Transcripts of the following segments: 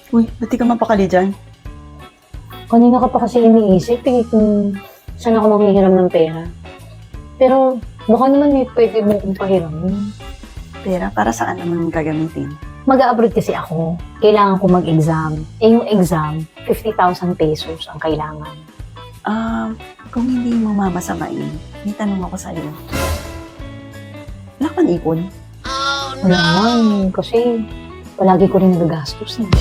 Uy, ba't di ka mapakali dyan? Kanina ka pa kasi iniisip kung saan ako maghihiram ng pera. Pero baka naman may pwede mo kong pahiramin. Pera, para saan naman gagamitin? Mag-a-abroad kasi ako. Kailangan ko mag-exam. Yung exam, 50,000 pesos ang kailangan. Kung hindi mo mamasamain, may tanong ako sa'yo. Wala kang ipon? Wala naman, kasi palagi ko rin nagagastos eh.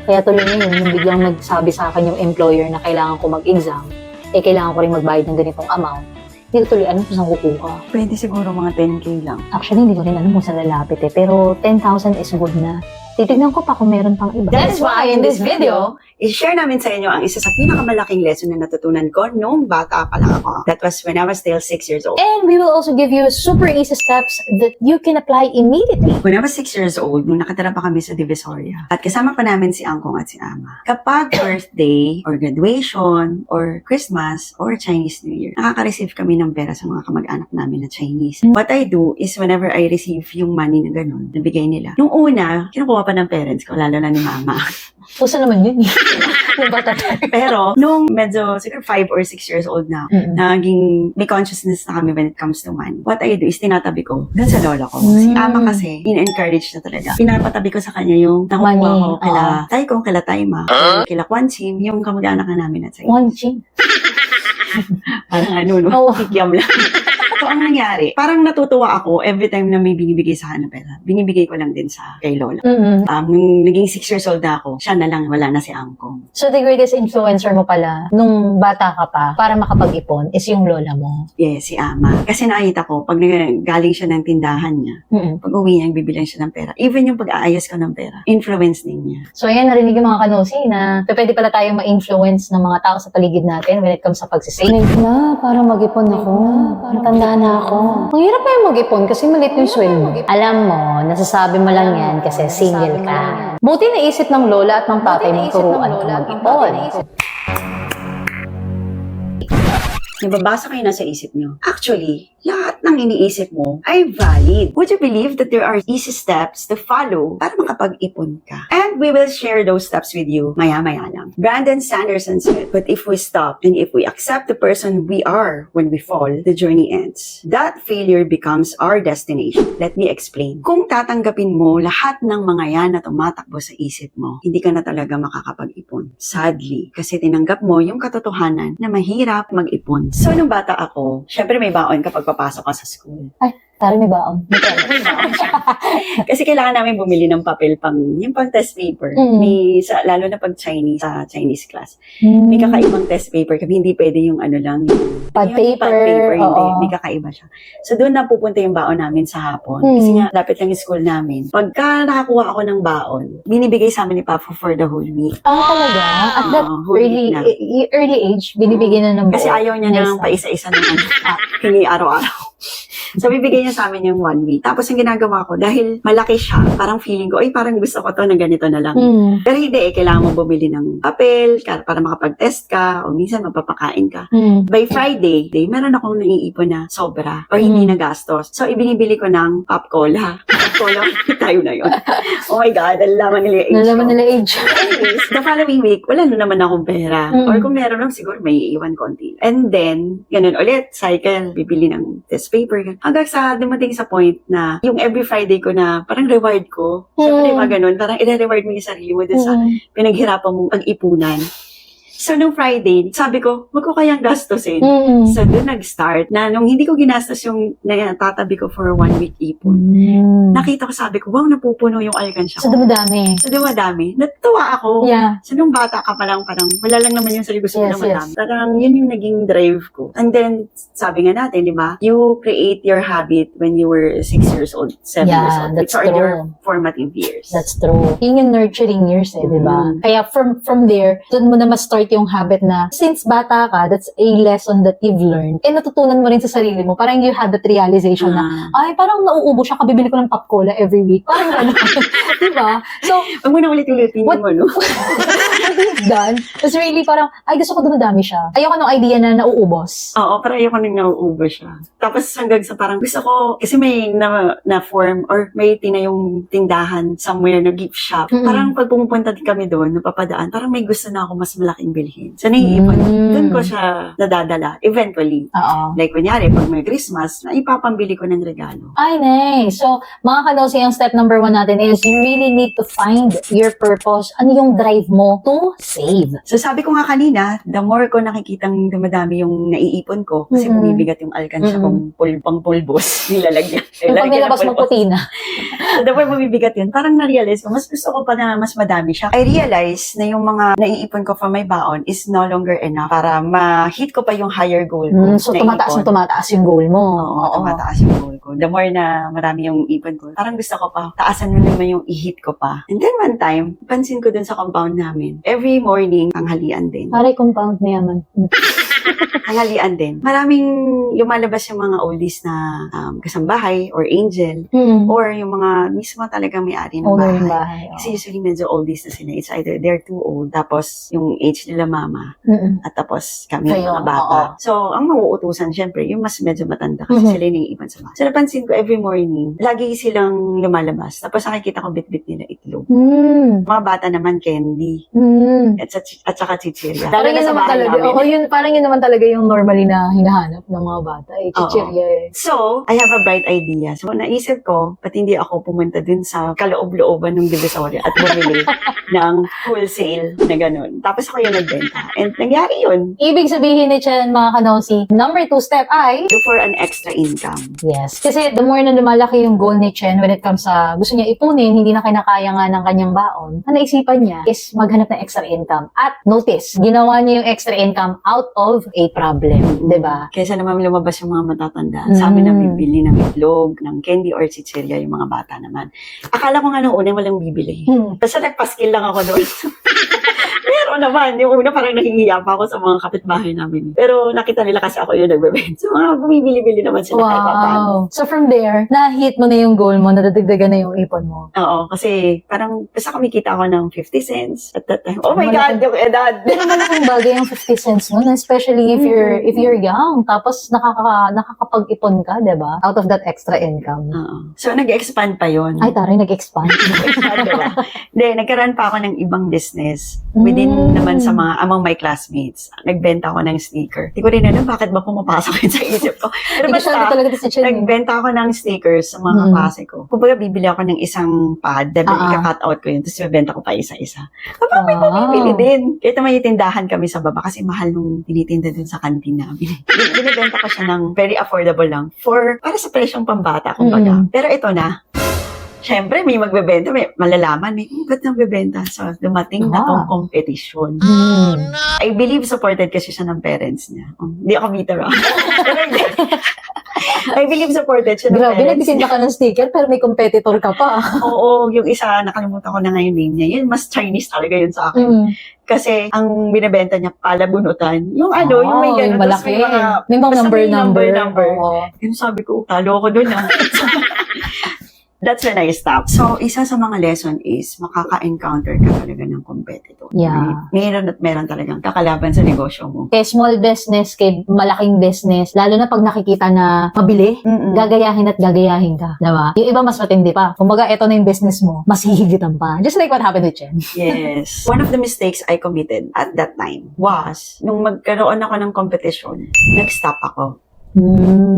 Kaya tuloy ngayon, yung biglang nagsabi sa akin yung employer na kailangan ko mag-exam, kailangan ko rin magbayad ng ganitong amount. Hindi ko tuloy alam kung saan kukuha. Pwede siguro mga 10K lang. Actually, hindi ko rin alam kung saan lalapit eh. Pero 10,000 is good na. Titignan ko pa kung meron pang iba. That is why in this video, i-share namin sa inyo ang isa sa pinakamalaking lesson na natutunan ko nung bata pa lang ako. That was when I was still 6 years old. And we will also give you super easy steps that you can apply immediately. When I was 6 years old, nung nakatira pa kami sa Divisoria, at kasama pa namin si Angkong at si Ama, kapag birthday, or graduation, or Christmas, or Chinese New Year, nakaka-receive kami ng pera sa mga kamag-anak namin na Chinese. What I do is whenever I receive yung money na ganun, nabigay nila. Nung una, kinukuha pa ng parents ko, lalo na ni Mama. Pusa naman yun eh. Yung bata tayo. Pero, nung medyo, siguro 5 or 6 years old na, naging may consciousness na kami when it comes to money. What I do is tinatabi ko dun sa lola ko. Si Ama kasi, in-encourage na talaga. Pinapatabi ko sa kanya yung nakukuha Money, ko kila Taikong, kila Taima, kila Kwanchim, yung kamag-anak na namin at sa One ching. parang ano, no? Oo. Kikiam lang. So, ang nangyari, parang natutuwa ako every time na may binibigay sa akin na pera. Binibigay ko lang din sa kay Lola. Nung naging 6 years old na ako, siya na lang, wala na si Angkong. So the greatest influencer mo pala, nung bata ka pa, para makapag-ipon, is yung lola mo. Yes, si Ama. Kasi nakita ko, pag galing siya ng tindahan niya, pag uwi niya, bibilang siya ng pera. Even yung pag-aayos ko ng pera, influence din niya. So ayan, narinig yung mga kanosi na pwede pala tayong ma-influence ng mga tao sa paligid natin when it comes sa pagsisave. Na, para mag-ipon ako. Matanda na ako. Ang hirap pa yung mag-ipon kasi maliit yung sweldo. Alam mo, nasasabi mo lang yan kasi single ka. Buti naisip ng lola at ng tatay mong turuan ka mag-ipon. Nababasa kayo na sa isip nyo. Actually, lahat ng iniisip mo ay valid. Would you believe that there are easy steps to follow para makapag-ipon ka? And we will share those steps with you maya-maya lang. Brandon Sanderson said, "But if we stop and if we accept the person we are when we fall, the journey ends. That failure becomes our destination." Let me explain. Kung tatanggapin mo lahat ng mga yan na tumatakbo sa isip mo, hindi ka na talaga makakapag-ipon. Sadly, kasi tinanggap mo yung katotohanan na mahirap mag-ipon. So, nung bata ako, syempre may baon kapag papasok ka sa school. Ay, tari may baon. May baon siya. Kasi kailangan namin bumili ng papel yung pang test paper. Lalo na pag Chinese, sa Chinese class. May kakaibang test paper. Kasi hindi pwede yung ano lang. Pad Yung paper. pad paper, hindi. Oo. May kakaiba siya. So, doon na pupunta yung baon namin sa hapon. Kasi nga, lapit lang yung school namin. Pagka nakakuha ako ng baon, binibigay sa amin ni Papa for the whole week. Talaga? At that whole week na. early age, binibigyan na ng buo. Kasi ayaw niya nang paisa-isa naman. Hingi araw-araw. So, bibigay niya sa amin yung 1 week. Tapos, yung ginagawa ko, dahil malaki siya, parang feeling ko, ay, parang gusto ko to na ganito na lang. Pero hindi, kailangan mo bumili ng papel, para makapag-test ka, o minsan magpapakain ka. By Friday, meron akong naiipon na sobra, or hindi na gastos. So, ibinibili ko ng pop cola. Pop cola, tayo na yun. Oh my God, nalalaman nila yung age Nalaman ko. nila age. Anyways, the following week, wala na naman akong pera. Or kung meron lang, siguro may iiwan konti. And then, ganun ulit, cycle, bibili ng test paper. Hanggang sa dumating sa point na yung every Friday ko na parang reward ko. Siyempre, mga ganun, parang i-reward mo yung sarili mo dun sa pinaghirapan mong pag-ipunan. So, nung Friday, sabi ko, wag ko kayang gastusin. So, doon nag-start na nung hindi ko ginastos yung natatabi ko for 1 week ipon. Nakita ko, sabi ko, wow, napupuno yung alkansya So, ko. dumadami. So, dumadami. Natuwa ako. Yeah. So, nung bata ka pa lang, parang wala lang naman yung sarili gusto mo Yes, na madami. Parang yun yung naging drive ko. And then, sabi nga natin, di ba? You create your habit when you were 6 years old, 7 years Yeah, old. that's Which are true. your formative years. That's true. Yun yung nurturing years eh, di ba? Kaya from there, doon mo na ma-start start yung habit na since bata ka, that's a lesson that you've learned. And natutunan mo rin sa sarili mo. Parang you had that realization na, ay, parang nauubo siya, kabibili ko ng pop cola every week. Parang gano'n. Diba? So, Huwag mo na ulit-ulitin yung ano. what we've done was really parang, ay, gusto ko dumadami siya. Ayoko ng idea na nauubos. Oo, pero ayoko nang nauubo siya. Tapos hanggang sa parang gusto ko, kasi may na-form or may tinayong tindahan somewhere na gift shop. Parang pag pumupunta din kami doon, napapadaan, parang may gusto na ako mas malaking bilhin. So naiipon, doon ko siya nadadala eventually. Oo. Like kunyari, pag may Christmas, na ipapambili ko ng regalo. Ay, nice. So, mga kanosi, ang step number 1 natin is you really need to find your purpose. Ano yung drive mo to save? So sabi ko nga kanina, the more ko nakikitang dumadami yung naiipon ko, kasi bumibigat yung alkansya kong pang pulbos, nilalagyan. Yung pag nilabas mo puti na. So the more bumibigat yun, parang na-realize ko, mas gusto ko pa na mas madami siya. I realize na yung mga naiipon ko from my baon is no longer enough para ma-hit ko pa yung higher goal ko. So, na tumataas ipon. na tumataas yung goal mo. Oo, tumataas yung goal ko. The more na marami yung ipon ko, parang gusto ko pa, taasan mo naman yung i-hit ko pa. And then one time, pansin ko dun sa compound namin, every morning, tanghalian din. Pare, compound na yaman. Tanghalian din. Maraming lumalabas yung mga oldies na kasambahay or angel or yung mga mismo talagang may-ari ng Owner ng bahay. bahay. Kasi usually medyo oldies na sila. It's either they're too old, tapos yung age nila mama, at tapos kami Kayo, mga bata. So, ang mauutusan, syempre, yung mas medyo matanda kasi sila yung naiipan sa bahay. So, napansin ko every morning, lagi silang lumalabas. Tapos nakikita ko bit-bit nila itlog. Mga bata naman, candy. At saka chichirya. Parang yun naman talaga. Oo, yun, parang yun naman talaga yung normally na hinahanap ng mga bata. Chichirya eh. So, I have a bright idea. So, naisip ko, ba't hindi ako pumunta dun sa kaloob-looban ng Divisoria at bumili ng wholesale na ganun. Tapos ako yung nagbenta. And nangyari yun. Ibig sabihin ni Chen, mga kanosi, number 2 step ay, Look for an extra income. yes. Kasi the more na lumalaki yung goal ni Chen when it comes sa gusto niya ipunin, hindi na kinakaya nga ng kanyang baon, ang naisipan niya is maghanap ng extra income. At notice, ginawa niya yung extra income out of a problem. Diba? Kaysa naman lumabas yung mga matatanda. Sa amin na bibili ng itlog, ng candy or chichirya yung mga bata naman. Akala ko nga nung una walang bibili. Basta nagpaskill lang ako doon. Pero naman, yung una parang nahihiya pa ako sa mga kapitbahay namin. Pero nakita nila kasi ako yung nagbebenta. So mga bumibili-bili naman sila kahit paano. Wow. So from there, na-hit mo na yung goal mo, nadadagdagan na yung ipon mo. Oo, kasi parang basta kumikita ako ng 50 cents at that time. Oh my God, yung edad! Pero malaking bagay yung 50 cents nun, especially if you're young, tapos nakakapag-ipon ka, diba? Out of that extra income. Oo. So nag-expand pa yun. Ay, taray, nag-expand. Diba? Hindi, nagkaroon pa ako ng ibang business within naman sa mga among my classmates. Nagbenta ako ng sneaker. Hindi ko rin alam bakit ba pumapasok yun sa isip ko. Pero Hindi ka basta, talaga si Chen. nagbenta ako ng sneakers sa mga kaklase ko. Kumbaga, bibili ako ng isang pad, dahil ika-cut out ko yun, tapos ibebenta ko pa isa-isa. Kapag may bumibili din. Kahit naman yung tindahan kami sa baba, kasi mahal nung tinitinda dun sa kantin namin. Binibenta ko siya ng very affordable lang para sa presyong pambata, kumbaga. Pero ito na, syempre, may magbebenta, may malalaman, may ba't nang bebenta? So, dumating na tong competition. I believe supported kasi siya ng parents niya. Hindi ako bitter ako. Pero hindi. I believe supported siya ng Grabe, parents nagtitinda ka ng sticker, pero may competitor ka pa. Oo, yung isa, nakalimutan ko na nga yung name niya. Yun, mas Chinese talaga yun sa akin. Kasi, ang binibenta niya, palabunutan. Yung yung may gano'n. Yung tapos malaki. May May mga number. Oo. Yun sabi ko, talo ko dun That's when I stopped. So, isa sa mga lesson is makaka-encounter ka talaga ng competitor. Yeah. Meron at meron talagang kakalaban sa negosyo mo. Kay small business, kay malaking business, lalo na pag nakikita na mabili, gagayahin at gagayahin ka. Diba? Yung iba mas matindi pa. Kumbaga, eto na yung business mo, mas hihigitan pa. Just like what happened with Chen. Yes. One of the mistakes I committed at that time was, nung magkaroon ako ng competition, nag-stop ako.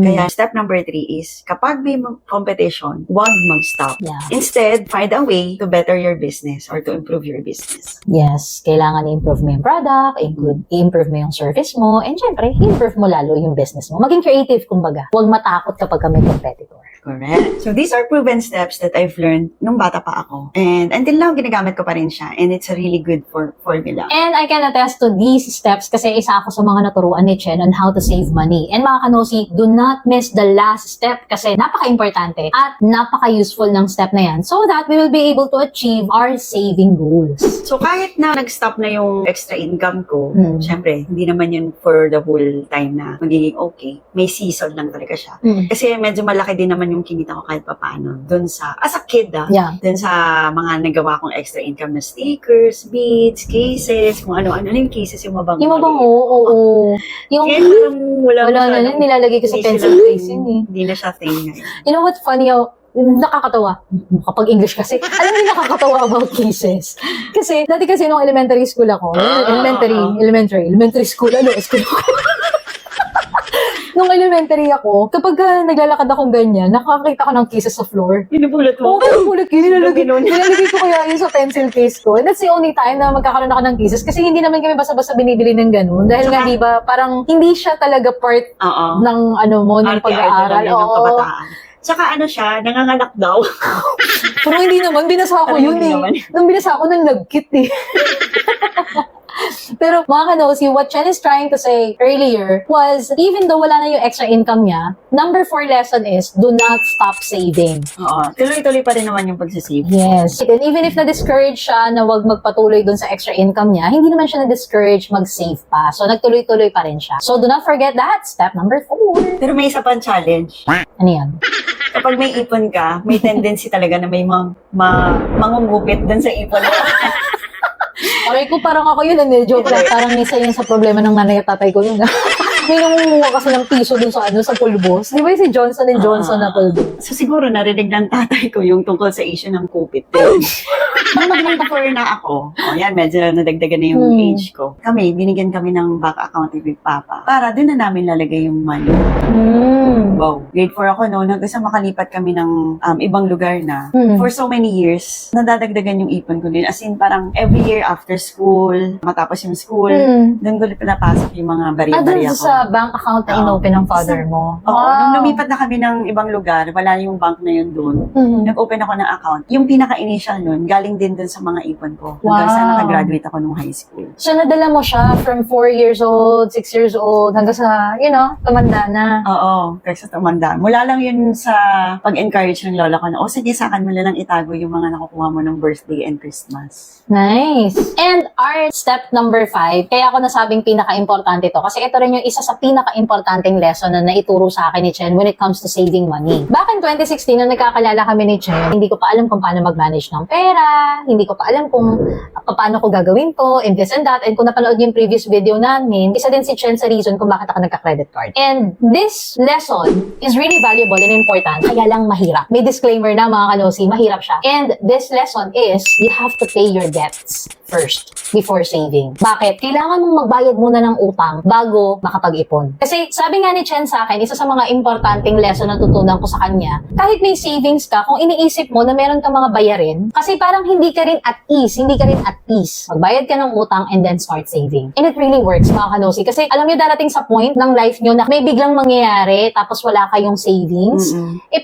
Kaya step number 3 is, kapag may competition, huwag mag-stop. Yeah. Instead, find a way to better your business or to improve your business. Yes, kailangan i-improve mo yung product, i-improve mo yung service mo, and syempre, i-improve mo lalo yung business mo. Maging creative, kumbaga. Huwag matakot kapag may competitor. Correct. So these are proven steps that I've learned nung bata pa ako. And until now, ginagamit ko pa rin siya. And it's a really good formula. And I can attest to these steps kasi isa ako sa mga naturuan ni Chen on how to save money. And mga kanosi, do not miss the last step kasi napaka-importante at napaka-useful ng step na yan so that we will be able to achieve our saving goals. So kahit na nag-stop na yung extra income ko, syempre, hindi naman yun for the whole time na magiging okay. May season lang talaga siya. Kasi medyo malaki din naman yung kinita ko kahit papaano. Doon sa, as a kid doon sa mga nagawa kong extra income na stickers, beads, cases, kung ano-ano yung cases, yung mabango. Yung mabango, oo. Yung, kaya parang wala na yun, nilalagay ko sa hindi pencil sila- case yun eh. Hindi na siya thing ngayon. You know what's funny? Nakakatawa. Kapag English kasi. Alam mo yung nakakatawa about cases. Kasi, dati kasi nung elementary school ako, elementary school ako. Nung elementary ako, kapag naglalakad akong ganyan, nakakita ko ng cases sa floor. Pinubulat mo. Oo, pinupulit yun. Nilalagay ko kaya yun sa pencil case ko. And that's the only time na magkakaroon ako ng cases. Kasi hindi naman kami basta-basta binibili ng ganun. Dahil nga, di ba, parang hindi siya talaga part ng ng pag-aaral. Ng kabataan. Tsaka ano siya, nanganganak daw. Pero hindi naman, binasa ko yun eh. Nung binasa ko, nang nagkit eh. Pero mga kanosi, what Chen is trying to say earlier was, even though wala na yung extra income niya, number 4 lesson is, do not stop saving. Oo. Tuloy-tuloy pa rin naman yung pagsisave. Yes. And even if na-discourage siya na wag magpatuloy dun sa extra income niya, hindi naman siya na-discourage mag-save pa. So, nagtuloy-tuloy pa rin siya. So, do not forget that. Step number 4. Pero may isa pang challenge. Ano yan? Kapag may ipon ka, may tendency talaga na may mangungupit dun sa ipon mo. Aray ko, parang ako yun. Joke lang. Parang isa yun sa problema ng nanay at tatay ko yun. May nangunguha kasi ng piso dun sa sa pulbos. Di ba yung si Johnson & Johnson na pulbos? So siguro narinig ng tatay ko yung tungkol sa issue ng kupit. Nung mag-24 na ako, yan, medyo nadagdagan na yung age ko. Binigyan kami ng bank account with Papa para dun na namin lalagay yung money. Wow. Grade 4 ako noon, hanggang sa makalipat kami ng ibang lugar na. For so many years, nadadagdagan yung ipon ko din. As in, parang every year after school, matapos yung school, doon ko pinapasok yung mga barya-barya ko. Sa bank account na inopen ng father mo? Oo. Nung lumipat na kami ng ibang lugar, wala yung bank na yun doon. Nag-open ako ng account. Yung pinaka-initial nun, galing din doon sa mga ipon ko. Hanggang sa nakagraduate ako nung high school. So, nadala mo siya from 4 years old, 6 years old, hanggang sa, tumanda na. Oo, kasi sa tumanda. Mula lang yun sa pag-encourage ng lola ko na, sige, sa akin mo lang itago yung mga nakukuha mo ng birthday and Christmas. Nice. And our step number 5, kaya ako nasabing pinaka-importante to, kasi ito rin yung isa sa pinaka-importanteng lesson na naituro sa akin ni Chen when it comes to saving money. Back in 2016, nung nagkakalala kami ni Chen, hindi ko pa alam kung paano mag-manage ng pera, hindi ko pa alam kung paano ko gagawin to, and this and that, and kung napanood yung previous video namin, isa din si Chen sa reason kung bakit ako nagka-credit card. And this lesson is really valuable and important, kaya lang mahirap. May disclaimer na mga kanosi, mahirap siya. And this lesson is, you have to pay your debts first before saving. Bakit? Kailangan mong magbayad muna ng utang bago makapag-ipon. Kasi sabi nga ni Chen sa akin, isa sa mga importanteng lesson na tutunan ko sa kanya, kahit may savings ka, kung iniisip mo na meron kang mga bayarin, kasi parang hindi ka rin at ease, hindi ka rin at peace. Magbayad ka ng utang and then start saving. And it really works, mga kanosi. Kasi alam niyo, darating sa point ng life niyo na may biglang mangyayari tapos wala kayong savings,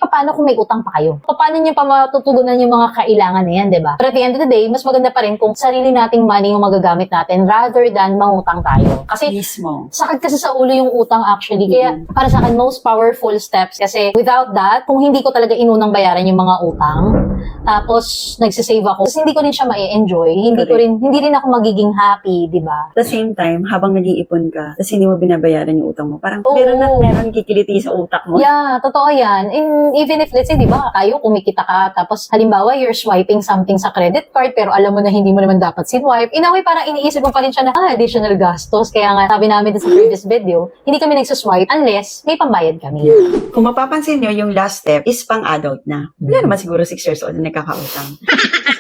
paano kung may utang pa kayo? Paano niyo pa matutugunan yung mga kailangan na yan, diba? But at the end of the day, mas maganda pa rin kung sarili nating money yung magagamit natin rather than mangutang tayo. Kasi mismo, sakit kasi sa ulo yung utang actually. Kaya para sa akin, most powerful steps. Kasi without that, kung hindi ko talaga inunang bayaran yung mga utang, tapos nagsisave ako, kasi hindi ko rin siya ma-enjoy, hindi rin ako magiging happy, di ba? At the same time, habang nag-iipon ka, tapos hindi mo binabayaran yung utang mo, parang meron kikiliti sa utak mo. Yeah, totoo yan. And even if, let's say, di ba, tayo kumikita ka, tapos halimbawa, you're swiping something sa credit card, pero alam mo na hindi mo naman dapat sinwipe, in a way, parang iniisip mo pa rin siya na, additional gastos. Kaya nga, sabi namin sa previous video, hindi kami nagsuswipe unless may pambayad kami. Kung mapapansin nyo, yung last step is pang-adult na. Wala naman siguro 6 years old na nagkakautang.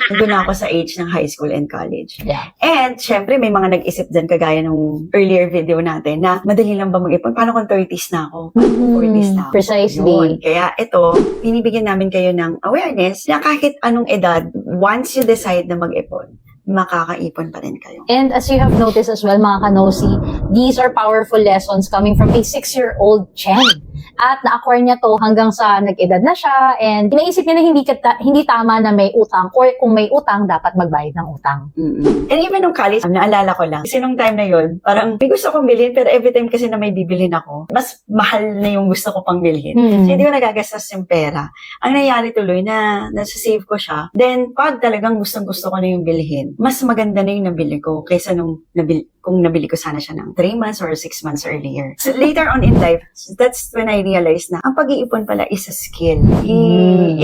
Nandun na ako sa age ng high school and college. Yeah. And, syempre, may mga nag-isip dyan kagaya nung earlier video natin na madali lang ba mag-ipon? Paano kung 30s na ako? 40s na ako? Precisely. Yun. Kaya ito, binibigyan namin kayo ng awareness na kahit anong edad, once you decide na mag-ipon, makakaipon pa rin kayo. And as you have noticed as well, mga kanosi, these are powerful lessons coming from a 6-year-old Chen. At na-acquire niya to hanggang sa nag-edad na siya and inaisip niya na hindi tama na may utang or kung may utang, dapat magbayad ng utang. And even nung college, naalala ko lang, kasi nung time na yun, parang may gusto kong bilhin, pero every time kasi na may bibilhin ako, mas mahal na yung gusto ko pang bilhin. So, hindi ko nagagastos yung pera. Ang nangyari tuloy na nasa-save ko siya, then pag talagang gustong-gusto ko na yung bilhin, mas maganda na yung nabili ko kaysa kung nabili ko sana siya ng 3 months or 6 months earlier. So later on in life, that's when I realized na ang pag-iipon pala is a skill.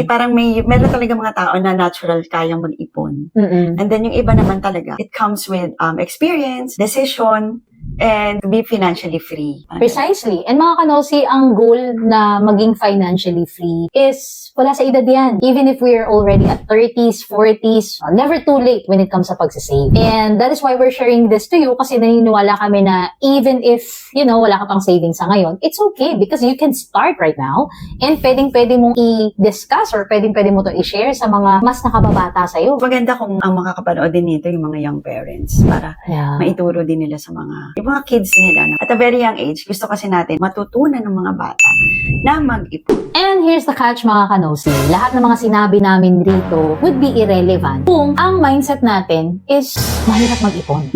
Parang meron talaga mga tao na natural kayang mag-ipon. And then yung iba naman talaga, it comes with experience, decision, and to be financially free. Precisely. And mga kanosi, ang goal na maging financially free is wala sa edad yan. Even if we're already at 30s, 40s, never too late when it comes sa pagsisave. And that is why we're sharing this to you kasi naniniwala kami na even if, wala ka pang savings sa ngayon, it's okay because you can start right now and pwedeng-pwede mong i-discuss or pwedeng-pwede mo to i-share sa mga mas nakababata sa'yo. Maganda kung ang makakapanood din nito yung mga young parents para maituro din nila sa yung mga kids nila. At a very young age, gusto kasi natin matutunan ng mga bata na mag-ipon. And here's the catch mga kanosi. Lahat ng mga sinabi namin dito would be irrelevant kung ang mindset natin is mahirap mag-ipon.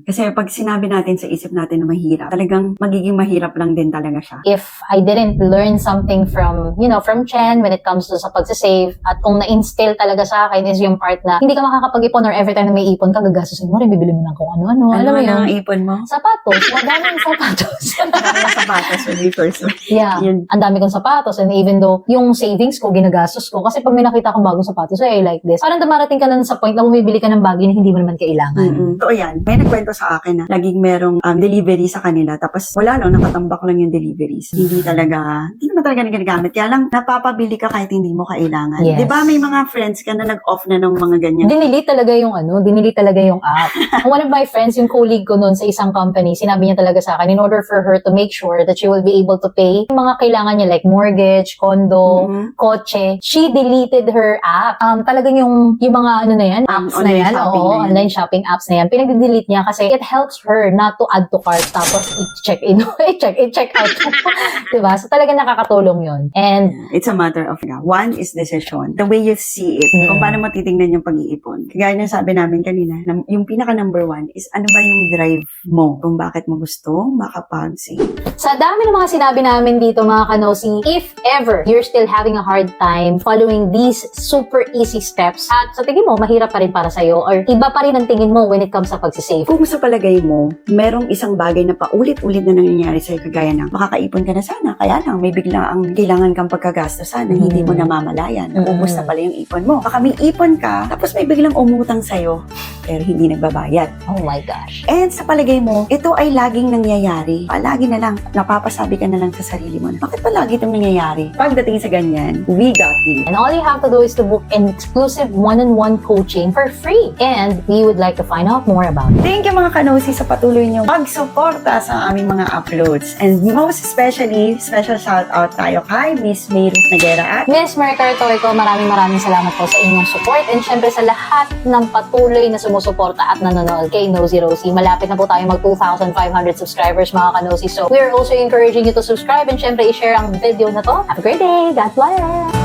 Kasi pag sinabi natin sa isip natin na mahirap, talagang magiging mahirap lang din talaga siya. If I didn't learn something from Chen when it comes to sa pagsasave at kung na-instill talaga sa akin is yung part na hindi ka makakapag-ipon or every time na may ipon ka, gagastusin mo rin, bibili mo lang kung ano-ano. Alam mo yun? Ang ipon mo? Sapatos. Madaming sapatos. Ang sapatos when we first. Yeah. Ang dami kong sapatos and even though yung savings ko, ginagastos ko kasi pag may nakita akong bagong sapatos, I like this. Parang dumarating ka na sa point na bumibili ka ng bagay na hindi mo naman kailangan. So, yan. May nagkwento sa akin na laging merong delivery sa kanila tapos wala lang, nakatambak lang yung deliveries. Hindi naman talaga ginagamit. Kaya lang, napapabili ka kahit hindi mo kailangan. Yes. Diba may mga friends ka na nag-off na ng mga ganyan? Dinelete talaga yung app. One of my friends, yung colleague ko noon sa isang company, sinabi niya talaga sa akin, in order for her to make sure that she will be able to pay yung mga kailangan niya like mortgage, condo, kotse, she deleted her app. Talagang yung mga apps na yan, online shopping apps na yan, pinag-delete niya kasi it helps her not to add to cart tapos i-check-in, i-check-out. Diba? So talagang nakakatulong yun. And it's a matter of, one is decision. The way you see it, kung paano mo titingnan yung pag-iipon. Kagaya na sabi namin kanina, yung pinaka number 1 is ano ba yung drive mo? Kung bakit mo gusto makapag-save. Sa dami ng mga sinabi namin dito mga kanosi, if ever you're still having a hard time following these super easy steps at sa tingin mo, mahirap pa rin para sa'yo or iba pa rin ang tingin mo when it comes sa pagsisave. Kung sa palagay mo, merong isang bagay na paulit-ulit na nangyayari sa'yo kagaya ng makakaipon ka na sana, kaya lang may bigla ang kailangan kang pagkagastosan na hindi mo namamalayan. Ubus na pala yung ipon mo. Baka may ipon ka, tapos may biglang umutang sa'yo, pero hindi nagbabayad. Oh my gosh. And sa palagay mo, ito ay laging nangyayari. Lagi na lang, napapasabi ka na lang sa sarili mo na, bakit pa lagi itong nangyayari? Pagdating sa ganyan, we got you. And all you have to do is to book an exclusive one-on-one coaching for free. And we would like to find out more about it. Thank you mga kanosi sa patuloy niyo pagsuporta sa aming mga uploads. And most especially, special shout out tayo kay Miss Mayrit Nagera at Miss Maricar Toyko, maraming salamat po sa inyong support and syempre sa lahat ng patuloy na sumusuporta at nanonood kay Nosy Rosie. Malapit na po tayo mag 2,500 subscribers mga kanosi. So we are also encouraging you to subscribe and syempre i-share ang video na to. Have a great day! God bless!